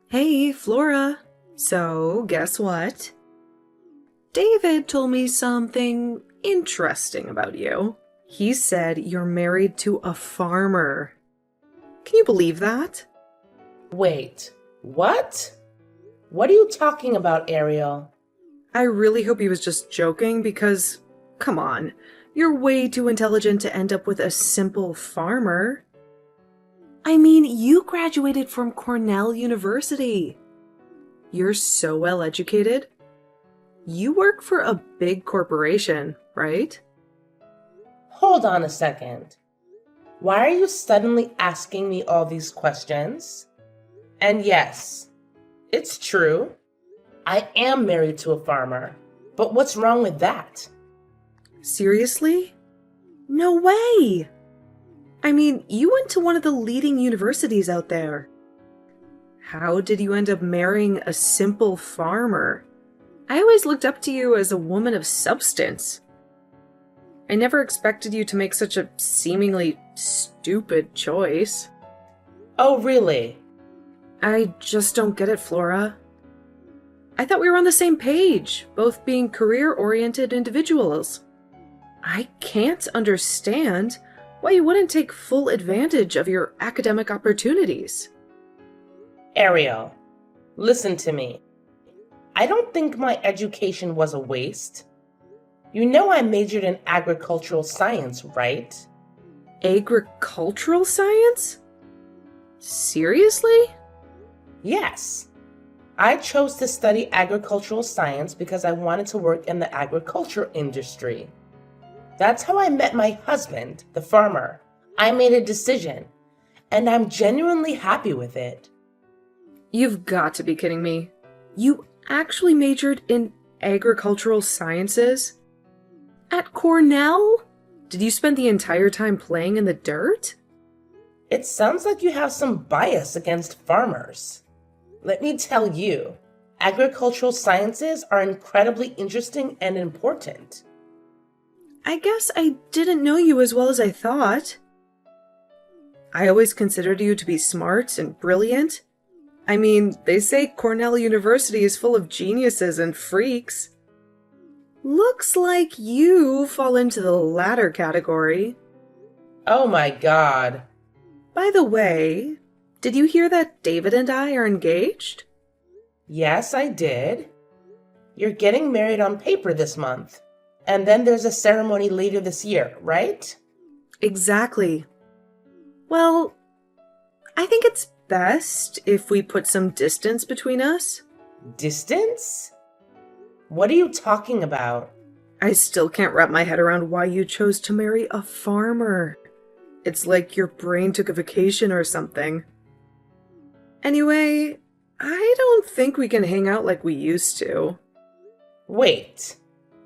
Hey, Flora. So, guess what? David told me something interesting about you. He said you're married to a farmer. Can you believe that? Wait, what? What are you talking about, Ariel? I really hope he was just joking because, come on, you're way too intelligent to end up with a simple farmer. I mean, you graduated from Cornell University. You're so well educated. You work for a big corporation, right? Hold on a second. Why are you suddenly asking me all these questions? And yes, it's true. I am married to a farmer. But what's wrong with that? Seriously? No way! I mean, you went to one of the leading universities out there. How did you end up marrying a simple farmer? I always looked up to you as a woman of substance. I never expected you to make such a seemingly stupid choice. Oh, really? I just don't get it, Flora. I thought we were on the same page, both being career-oriented individuals. I can't understand why you wouldn't take full advantage of your academic opportunities. Ariel, listen to me. I don't think my education was a waste. You know I majored in agricultural science, right? Agricultural science? Seriously? Yes. I chose to study agricultural science because I wanted to work in the agriculture industry. That's how I met my husband, the farmer. I made a decision, and I'm genuinely happy with it. You've got to be kidding me. You actually majored in agricultural sciences? At Cornell? Did you spend the entire time playing in the dirt? It sounds like you have some bias against farmers. Let me tell you, agricultural sciences are incredibly interesting and important. I guess I didn't know you as well as I thought. I always considered you to be smart and brilliant. I mean, they say Cornell University is full of geniuses and freaks. Looks like you fall into the latter category. Oh my God. By the way, did you hear that David and I are engaged? Yes, I did. You're getting married on paper this month. And then there's a ceremony later this year, right? Exactly. Well, I think it's best if we put some distance between us. Distance? What are you talking about? I still can't wrap my head around why you chose to marry a farmer. It's like your brain took a vacation or something. Anyway, I don't think we can hang out like we used to. Wait.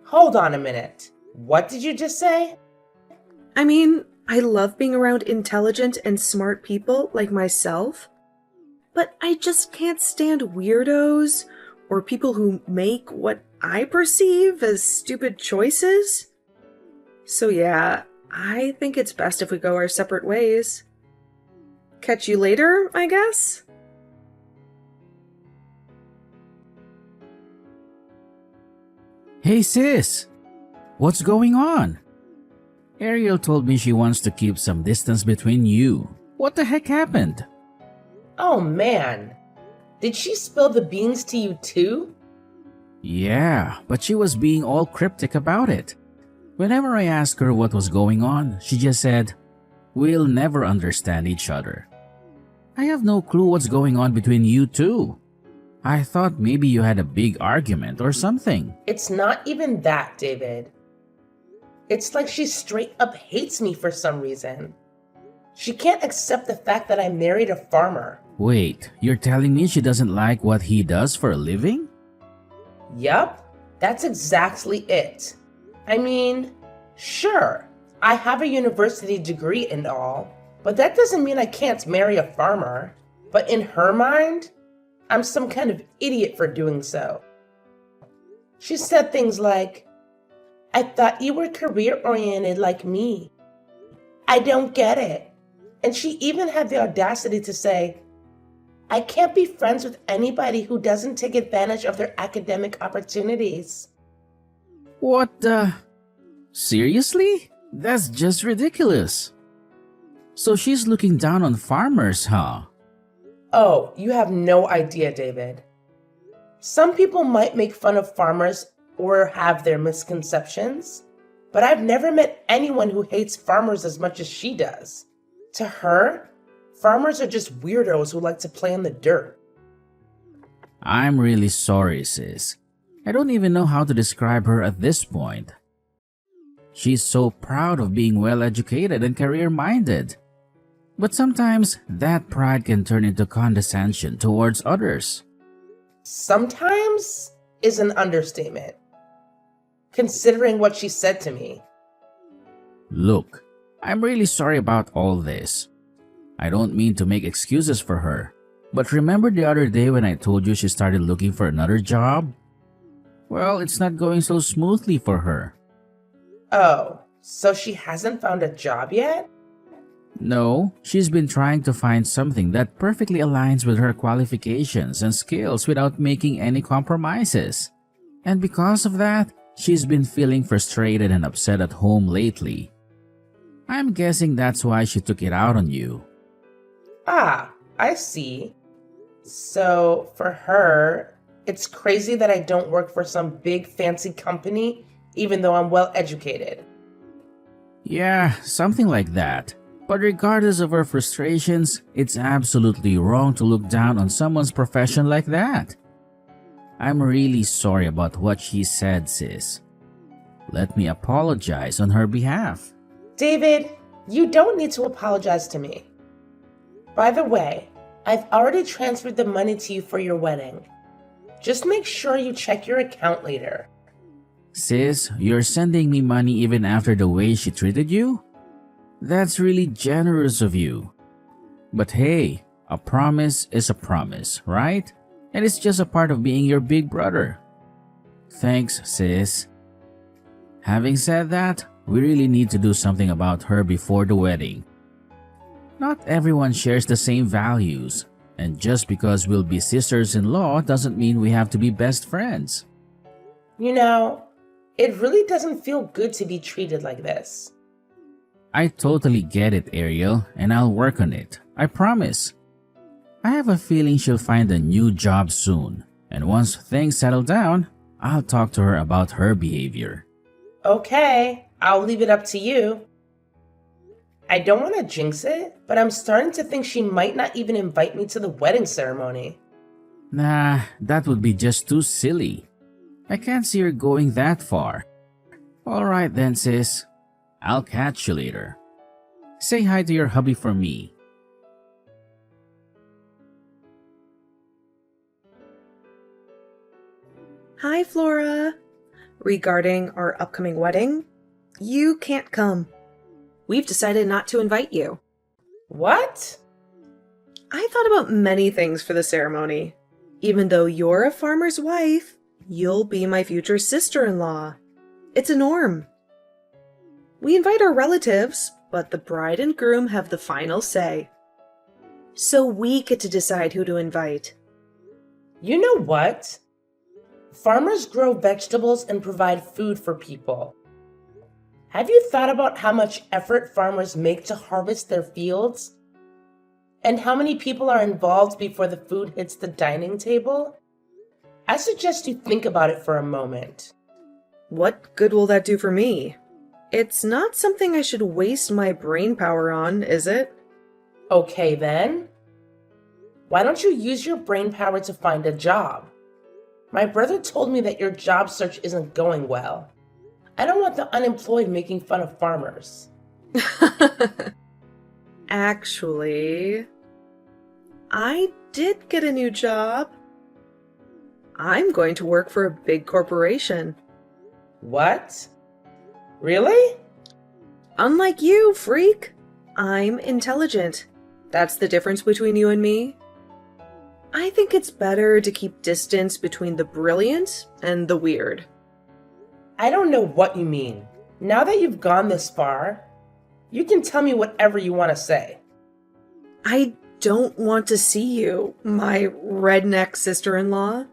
Hold on a minute. What did you just say? I mean, I love being around intelligent and smart people like myself, but I just can't stand weirdos or people who make what I perceive as stupid choices. So yeah, I think it's best if we go our separate ways. Catch you later, I guess? Hey sis, what's going on? Ariel told me she wants to keep some distance between you. What the heck happened? Oh man. Did she spill the beans to you too? Yeah, but she was being all cryptic about it. Whenever I asked her what was going on, she just said, "We'll never understand each other." I have no clue what's going on between you two. I thought maybe you had a big argument or something. It's not even that, David. It's like she straight up hates me for some reason. She can't accept the fact that I married a farmer. Wait, you're telling me she doesn't like what he does for a living? Yup, that's exactly it. I mean, sure, I have a university degree and all, but that doesn't mean I can't marry a farmer. But in her mind, I'm some kind of idiot for doing so. She said things like, "I thought you were career-oriented like me. I don't get it. And she even had the audacity to say, I can't be friends with anybody who doesn't take advantage of their academic opportunities. What the? Seriously? That's just ridiculous. So she's looking down on farmers, huh? Oh, you have no idea, David. Some people might make fun of farmers or have their misconceptions, but I've never met anyone who hates farmers as much as she does. To her, farmers are just weirdos who like to play in the dirt. I'm really sorry, sis. I don't even know how to describe her at this point. She's so proud of being well-educated and career-minded. But sometimes that pride can turn into condescension towards others. Sometimes is an understatement, considering what she said to me. Look, I'm really sorry about all this. I don't mean to make excuses for her, but remember the other day when I told you she started looking for another job? Well, it's not going so smoothly for her. Oh, so she hasn't found a job yet? No, she's been trying to find something that perfectly aligns with her qualifications and skills without making any compromises. And because of that, she's been feeling frustrated and upset at home lately. I'm guessing that's why she took it out on you. Ah, I see. So, for her, it's crazy that I don't work for some big fancy company, even though I'm well educated. Yeah, something like that. But regardless of her frustrations, it's absolutely wrong to look down on someone's profession like that. I'm really sorry about what she said, sis. Let me apologize on her behalf. David, you don't need to apologize to me. By the way, I've already transferred the money to you for your wedding. Just make sure you check your account later. Sis, you're sending me money even after the way she treated you? That's really generous of you. But hey, a promise is a promise, right? And it's just a part of being your big brother. Thanks, sis. Having said that, we really need to do something about her before the wedding. Not everyone shares the same values, and just because we'll be sisters-in-law doesn't mean we have to be best friends. You know, it really doesn't feel good to be treated like this. I totally get it, Ariel, and I'll work on it. I promise. I have a feeling she'll find a new job soon, and once things settle down, I'll talk to her about her behavior. Okay, I'll leave it up to you. I don't want to jinx it, but I'm starting to think she might not even invite me to the wedding ceremony. Nah, that would be just too silly. I can't see her going that far. Alright then, sis. I'll catch you later. Say hi to your hubby for me. Hi, Flora. Regarding our upcoming wedding, you can't come. We've decided not to invite you. What? I thought about many things for the ceremony. Even though you're a farmer's wife, you'll be my future sister-in-law. It's a norm. We invite our relatives, but the bride and groom have the final say. So we get to decide who to invite. You know what? Farmers grow vegetables and provide food for people. Have you thought about how much effort farmers make to harvest their fields? And how many people are involved before the food hits the dining table? I suggest you think about it for a moment. What good will that do for me? It's not something I should waste my brain power on, is it? Okay then. Why don't you use your brain power to find a job? My brother told me that your job search isn't going well. I don't want the unemployed making fun of farmers. Actually, I did get a new job. I'm going to work for a big corporation. What? Really? Unlike you, freak. I'm intelligent. That's the difference between you and me. I think it's better to keep distance between the brilliant and the weird. I don't know what you mean. Now that you've gone this far, you can tell me whatever you want to say. I don't want to see you, my redneck sister-in-law,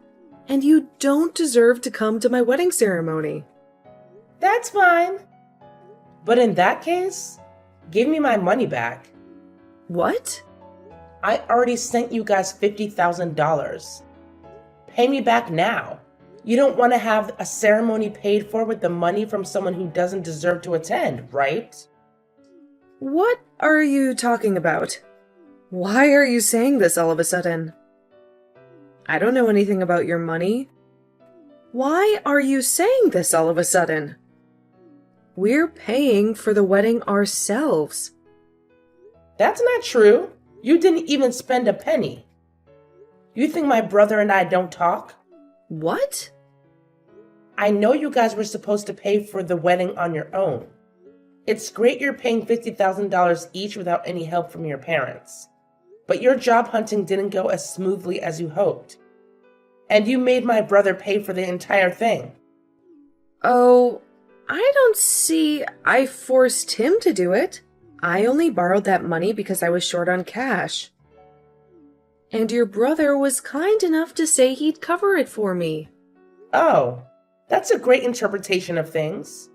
and you don't deserve to come to my wedding ceremony. That's fine. But in that case, give me my money back. What? I already sent you guys $50,000. Pay me back now. You don't want to have a ceremony paid for with the money from someone who doesn't deserve to attend, right? What are you talking about? Why are you saying this all of a sudden? I don't know anything about your money. Why are you saying this all of a sudden? We're paying for the wedding ourselves. That's not true. You didn't even spend a penny. You think my brother and I don't talk? What? I know you guys were supposed to pay for the wedding on your own. It's great you're paying $50,000 each without any help from your parents. But your job hunting didn't go as smoothly as you hoped. And you made my brother pay for the entire thing. Oh, I don't see I forced him to do it. I only borrowed that money because I was short on cash. And your brother was kind enough to say he'd cover it for me. Oh, that's a great interpretation of things.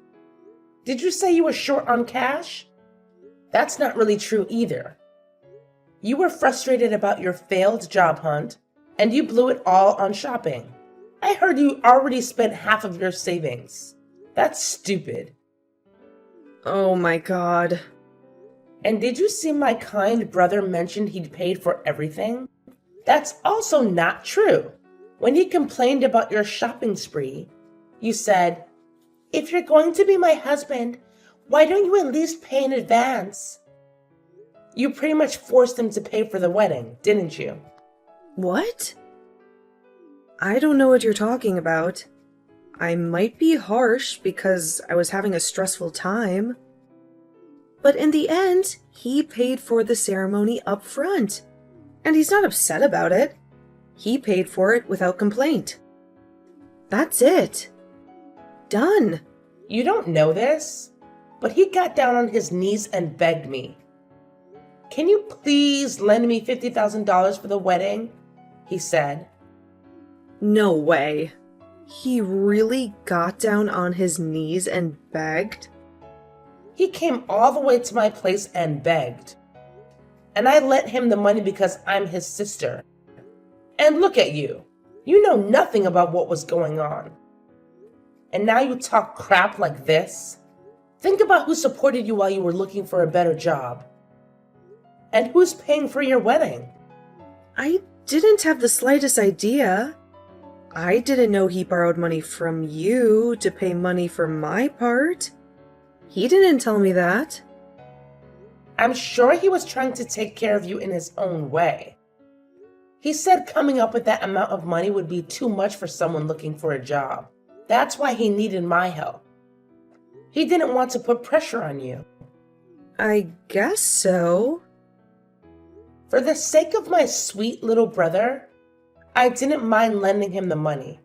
Did you say you were short on cash? That's not really true either. You were frustrated about your failed job hunt, and you blew it all on shopping. I heard you already spent half of your savings. That's stupid. Oh my god. And did you see my kind brother mentioned he'd paid for everything? That's also not true. When he complained about your shopping spree, you said, "If you're going to be my husband, why don't you at least pay in advance?" You pretty much forced him to pay for the wedding, didn't you? What? I don't know what you're talking about. I might be harsh because I was having a stressful time. But in the end, he paid for the ceremony up front. And he's not upset about it. He paid for it without complaint. That's it. Done. You don't know this, but he got down on his knees and begged me. "Can you please lend me $50,000 for the wedding?" he said. No way. He really got down on his knees and begged? He came all the way to my place and begged. And I lent him the money because I'm his sister. And look at you. You know nothing about what was going on. And now you talk crap like this? Think about who supported you while you were looking for a better job. And who's paying for your wedding? I didn't have the slightest idea. I didn't know he borrowed money from you to pay money for my part. He didn't tell me that. I'm sure he was trying to take care of you in his own way. He said coming up with that amount of money would be too much for someone looking for a job. That's why he needed my help. He didn't want to put pressure on you. I guess so. For the sake of my sweet little brother, I didn't mind lending him the money.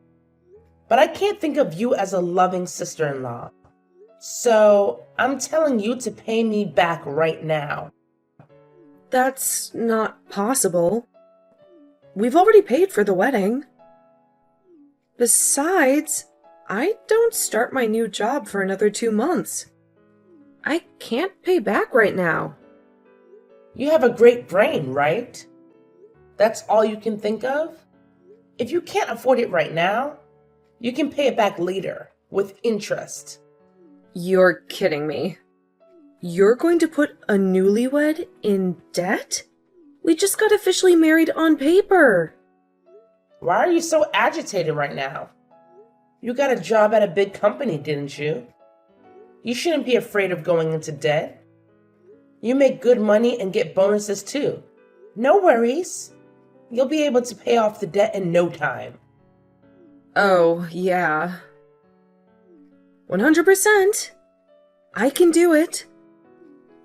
But I can't think of you as a loving sister-in-law. So I'm telling you to pay me back right now. That's not possible. We've already paid for the wedding. Besides, I don't start my new job for another 2 months. I can't pay back right now. You have a great brain, right? That's all you can think of? If you can't afford it right now, you can pay it back later with interest. You're kidding me. You're going to put a newlywed in debt? We just got officially married on paper. Why are you so agitated right now? You got a job at a big company, didn't you? You shouldn't be afraid of going into debt. You make good money and get bonuses too. No worries. You'll be able to pay off the debt in no time. Oh, yeah. 100%. I can do it.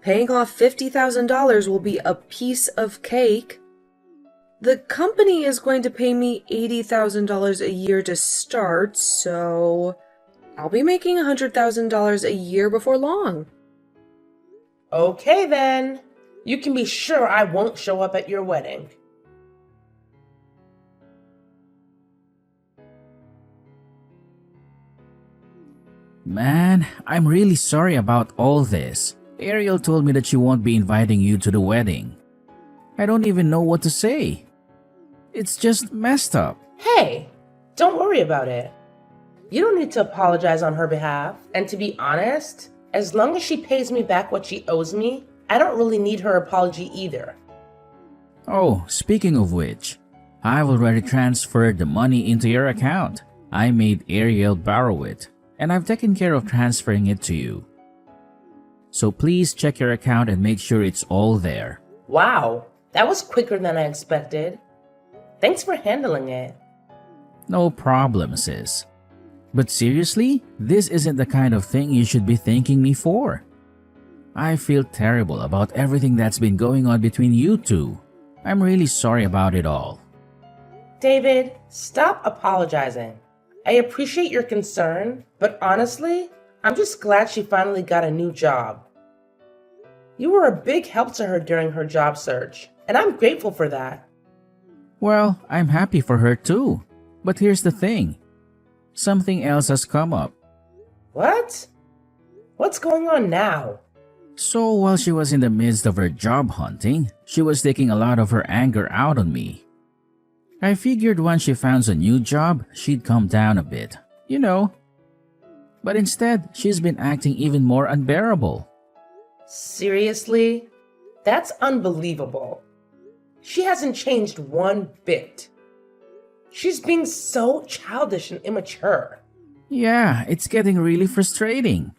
Paying off $50,000 will be a piece of cake. The company is going to pay me $80,000 a year to start, so I'll be making $100,000 a year before long. Okay then. You can be sure I won't show up at your wedding. Man, I'm really sorry about all this. Ariel told me that she won't be inviting you to the wedding. I don't even know what to say. It's just messed up. Hey, don't worry about it. You don't need to apologize on her behalf. And to be honest, as long as she pays me back what she owes me, I don't really need her apology either. Oh, speaking of which, I've already transferred the money into your account. I made Ariel borrow it, and I've taken care of transferring it to you. So please check your account and make sure it's all there. Wow, that was quicker than I expected. Thanks for handling it. No problem, sis. But seriously, this isn't the kind of thing you should be thanking me for. I feel terrible about everything that's been going on between you two. I'm really sorry about it all. David, stop apologizing. I appreciate your concern, but honestly, I'm just glad she finally got a new job. You were a big help to her during her job search, and I'm grateful for that. Well, I'm happy for her too. But here's the thing. Something else has come up. What? What's going on now? So while she was in the midst of her job hunting, she was taking a lot of her anger out on me. I figured once she found a new job, she'd calm down a bit, you know. But instead, she's been acting even more unbearable. Seriously? That's unbelievable. She hasn't changed one bit. She's being so childish and immature. Yeah, it's getting really frustrating.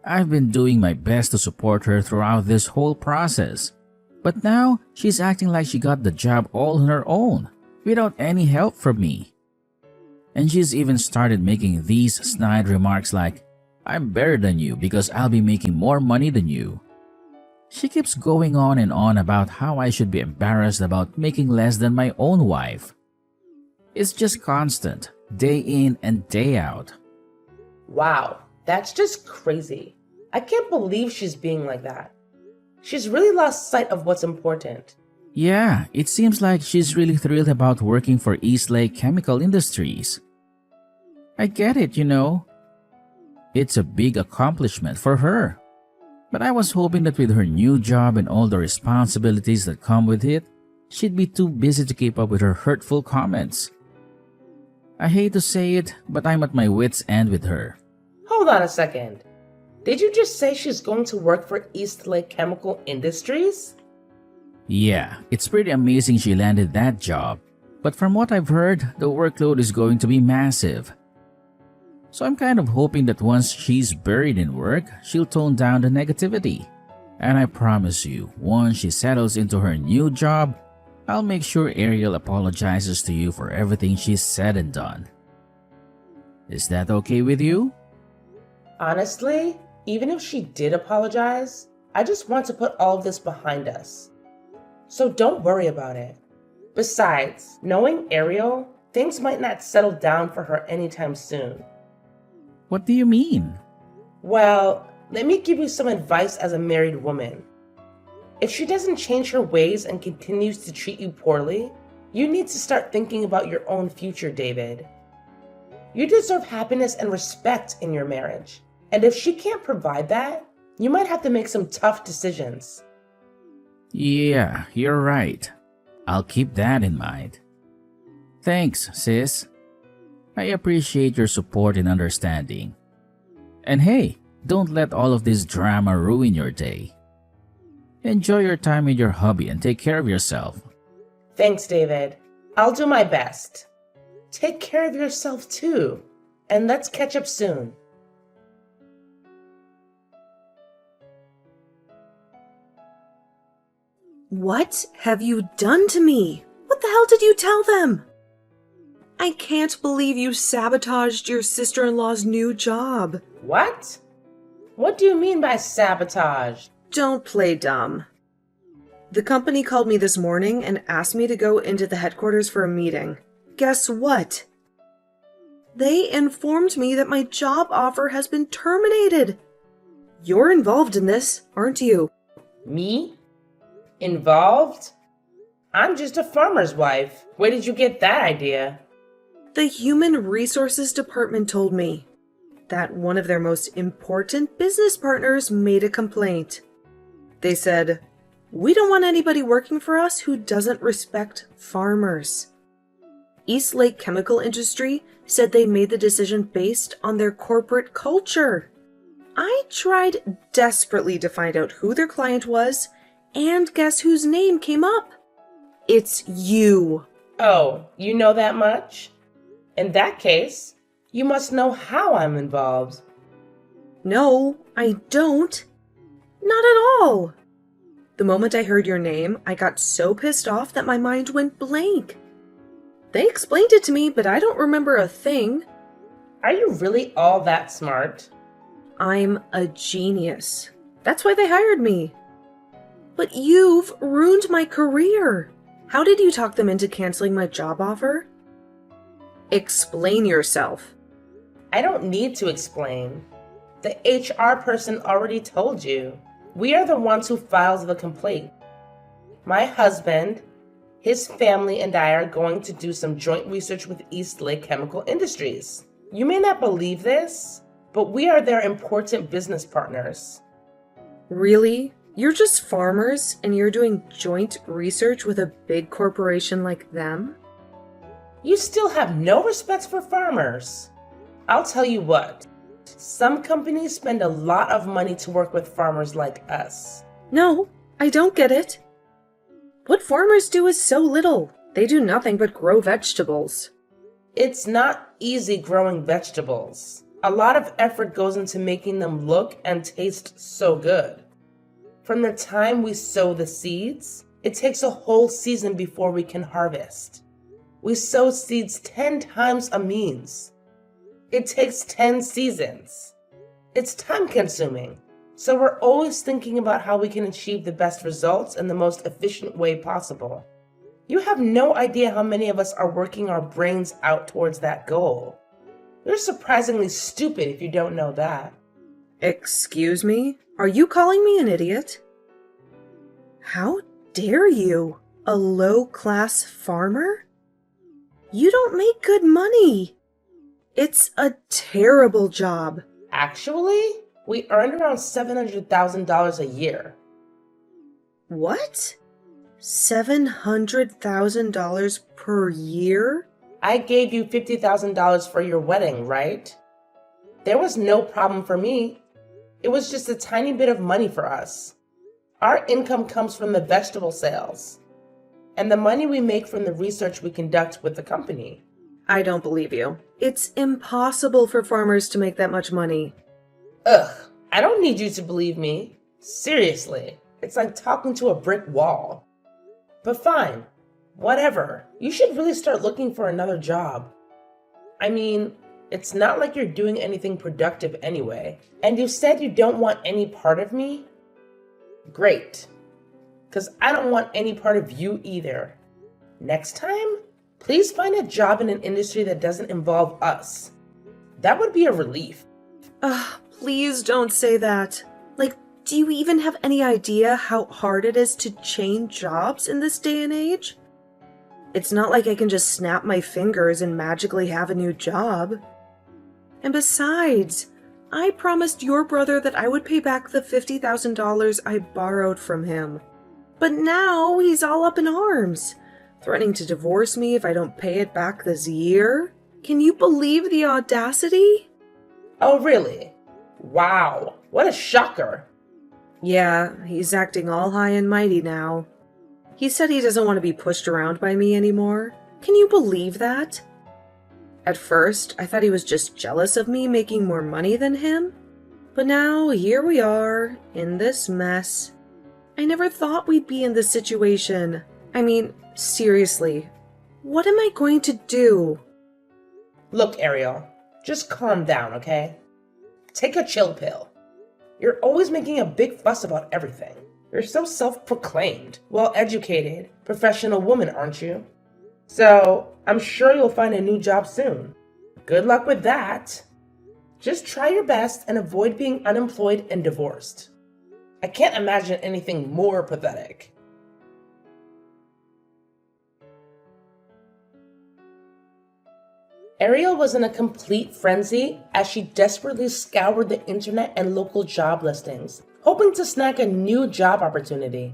I've been doing my best to support her throughout this whole process. But now, she's acting like she got the job all on her own, without any help from me. And she's even started making these snide remarks like, I'm better than you because I'll be making more money than you. She keeps going on and on about how I should be embarrassed about making less than my own wife. It's just constant, day in and day out. Wow, that's just crazy. I can't believe she's being like that. She's really lost sight of what's important. Yeah, it seems like she's really thrilled about working for Eastlake Chemical Industries. I get it, you know. It's a big accomplishment for her. But I was hoping that with her new job and all the responsibilities that come with it, she'd be too busy to keep up with her hurtful comments. I hate to say it, but I'm at my wit's end with her. Hold on a second. Did you just say she's going to work for Eastlake Chemical Industries? Yeah, it's pretty amazing she landed that job. But from what I've heard, the workload is going to be massive. So I'm kind of hoping that once she's buried in work, she'll tone down the negativity. And I promise you, once she settles into her new job, I'll make sure Ariel apologizes to you for everything she's said and done. Is that okay with you? Honestly, even if she did apologize, I just want to put all of this behind us. So don't worry about it. Besides, knowing Ariel, things might not settle down for her anytime soon. What do you mean? Well, let me give you some advice as a married woman. If she doesn't change her ways and continues to treat you poorly, you need to start thinking about your own future, David. You deserve happiness and respect in your marriage. And if she can't provide that, you might have to make some tough decisions. Yeah, you're right. I'll keep that in mind. Thanks, sis. I appreciate your support and understanding. And hey, don't let all of this drama ruin your day. Enjoy your time with your hubby and take care of yourself. Thanks, David. I'll do my best. Take care of yourself too, and let's catch up soon. What have you done to me? What the hell did you tell them? I can't believe you sabotaged your sister-in-law's new job. What? What do you mean by sabotage? Don't play dumb. The company called me this morning and asked me to go into the headquarters for a meeting. Guess what? They informed me that my job offer has been terminated. You're involved in this, aren't you? Me? Involved? I'm just a farmer's wife. Where did you get that idea? The Human Resources Department told me that one of their most important business partners made a complaint. They said, "We don't want anybody working for us who doesn't respect farmers." East Lake Chemical Industry said they made the decision based on their corporate culture. I tried desperately to find out who their client was, and guess whose name came up? It's you. Oh, you know that much? In that case, you must know how I'm involved. No, I don't. Not at all. The moment I heard your name, I got so pissed off that my mind went blank. They explained it to me, but I don't remember a thing. Are you really all that smart? I'm a genius. That's why they hired me. But you've ruined my career. How did you talk them into canceling my job offer? Explain yourself. I don't need to explain. The HR person already told you. We are the ones who filed the complaint. My husband, his family, and I are going to do some joint research with East Lake Chemical Industries. You may not believe this, but we are their important business partners. Really? You're just farmers and you're doing joint research with a big corporation like them? You still have no respect for farmers. I'll tell you what, some companies spend a lot of money to work with farmers like us. No, I don't get it. What farmers do is so little. They do nothing but grow vegetables. It's not easy growing vegetables. A lot of effort goes into making them look and taste so good. From the time we sow the seeds, it takes a whole season before we can harvest. We sow seeds 10 times a means. It takes 10 seasons. It's time consuming. So we're always thinking about how we can achieve the best results in the most efficient way possible. You have no idea how many of us are working our brains out towards that goal. You're surprisingly stupid if you don't know that. Excuse me? Are you calling me an idiot? How dare you? A low-class farmer? You don't make good money. It's a terrible job. Actually, we earned around $700,000 a year. What? $700,000 per year? I gave you $50,000 for your wedding, right? There was no problem for me. It was just a tiny bit of money for us. Our income comes from the vegetable sales and the money we make from the research we conduct with the company. I don't believe you. It's impossible for farmers to make that much money. Ugh, I don't need you to believe me. Seriously, it's like talking to a brick wall. But fine, whatever. You should really start looking for another job. I mean, it's not like you're doing anything productive anyway. And you said you don't want any part of me? Great. Because I don't want any part of you either. Next time, please find a job in an industry that doesn't involve us. That would be a relief. Please don't say that. Like, do you even have any idea how hard it is to change jobs in this day and age? It's not like I can just snap my fingers and magically have a new job. And besides, I promised your brother that I would pay back the $50,000 I borrowed from him. But now he's all up in arms, threatening to divorce me if I don't pay it back this year. Can you believe the audacity? Oh, really? Wow, what a shocker. Yeah, he's acting all high and mighty now. He said he doesn't want to be pushed around by me anymore. Can you believe that? At first, I thought he was just jealous of me making more money than him. But now, here we are, in this mess. I never thought we'd be in this situation. I mean, seriously, what am I going to do? Look, Ariel, just calm down, okay? Take a chill pill. You're always making a big fuss about everything. You're so self-proclaimed, well-educated, professional woman, aren't you? So, I'm sure you'll find a new job soon. Good luck with that. Just try your best and avoid being unemployed and divorced. I can't imagine anything more pathetic. Ariel was in a complete frenzy as she desperately scoured the internet and local job listings, hoping to snag a new job opportunity.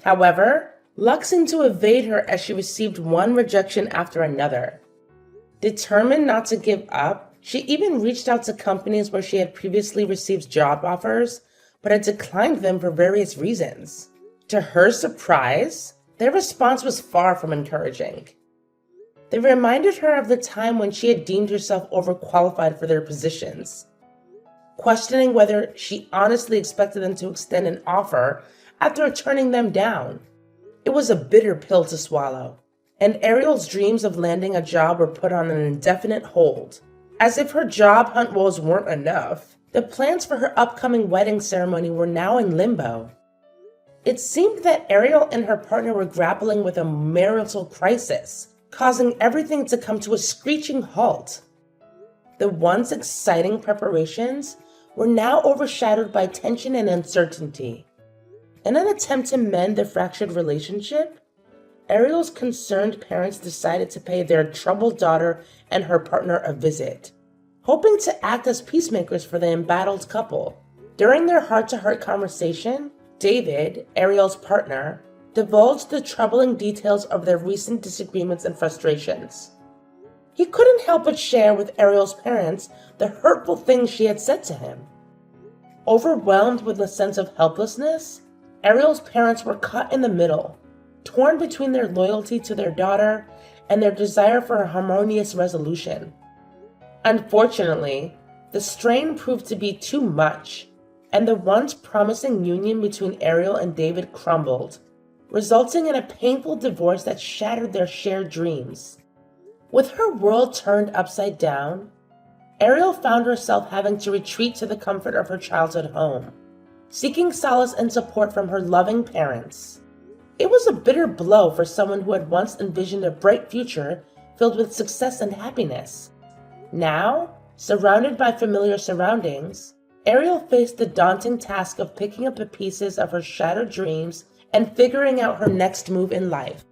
However, luck seemed to evade her as she received one rejection after another. Determined not to give up, she even reached out to companies where she had previously received job offers, but had declined them for various reasons. To her surprise, their response was far from encouraging. They reminded her of the time when she had deemed herself overqualified for their positions, questioning whether she honestly expected them to extend an offer after turning them down. It was a bitter pill to swallow, and Ariel's dreams of landing a job were put on an indefinite hold. As if her job hunt woes weren't enough, the plans for her upcoming wedding ceremony were now in limbo. It seemed that Ariel and her partner were grappling with a marital crisis, causing everything to come to a screeching halt. The once exciting preparations were now overshadowed by tension and uncertainty. In an attempt to mend the fractured relationship, Ariel's concerned parents decided to pay their troubled daughter and her partner a visit, hoping to act as peacemakers for the embattled couple. During their heart-to-heart conversation, David, Ariel's partner, divulged the troubling details of their recent disagreements and frustrations. He couldn't help but share with Ariel's parents the hurtful things she had said to him. Overwhelmed with a sense of helplessness, Ariel's parents were caught in the middle, torn between their loyalty to their daughter and their desire for a harmonious resolution. Unfortunately, the strain proved to be too much, and the once promising union between Ariel and David crumbled, resulting in a painful divorce that shattered their shared dreams. With her world turned upside down, Ariel found herself having to retreat to the comfort of her childhood home, seeking solace and support from her loving parents. It was a bitter blow for someone who had once envisioned a bright future filled with success and happiness. Now, surrounded by familiar surroundings, Ariel faced the daunting task of picking up the pieces of her shattered dreams and figuring out her next move in life.